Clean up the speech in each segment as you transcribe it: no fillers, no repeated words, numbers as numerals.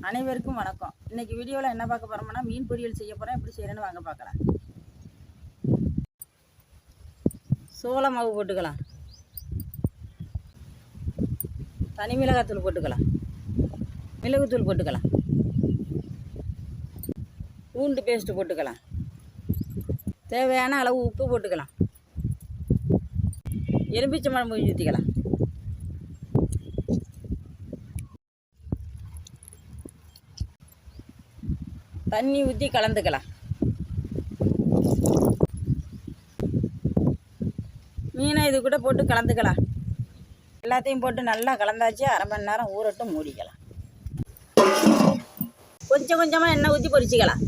அனைவருக்கும் வணக்கம். இன்னைக்கு வீடியோவில் என்ன பார்க்க போகிறோம்னா மீன் பொரியல் செய்ய போகிறேன். எப்படி செய்கிறேன்னு வாங்க பார்க்கலாம். சோள மாவு போட்டுக்கலாம், தனி மிளகாத்தூள் போட்டுக்கலாம், மிளகுத்தூள் போட்டுக்கலாம், பூண்டு பேஸ்ட்டு போட்டுக்கலாம், தேவையான அளவு உப்பு போட்டுக்கலாம், எலும்பிச்சம்பழம் பொடி ஊற்றிக்கலாம். தண்ணி ஊற்றி கலந்துக்கலாம். மீனை இது கூட போட்டு கலந்துக்கலாம். எல்லாத்தையும் போட்டு நல்லா கலந்தாச்சு. அரை மணி நேரம் ஊறட்டும், மூடிக்கலாம். கொஞ்சம் கொஞ்சமாக எண்ணெய் ஊற்றி பொரிச்சிக்கலாம்.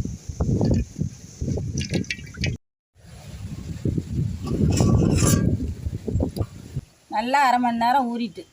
நல்லா அரை மணி நேரம் ஊறிட்டு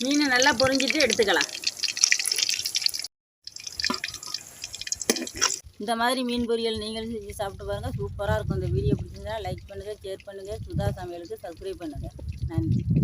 மீனை நல்லா பொரிஞ்சிட்டு எடுத்துக்கலாம். இந்த மாதிரி மீன் பொரியல் நீங்களும் செஞ்சு சாப்பிட்டு பாருங்கள். சூப்பராக இருக்கும். இந்த வீடியோ பிடிச்சிருந்தா லைக் பண்ணுங்கள், ஷேர் பண்ணுங்கள். சுதா சமையலுக்கு சப்ஸ்கிரைப் பண்ணுங்கள். நன்றி.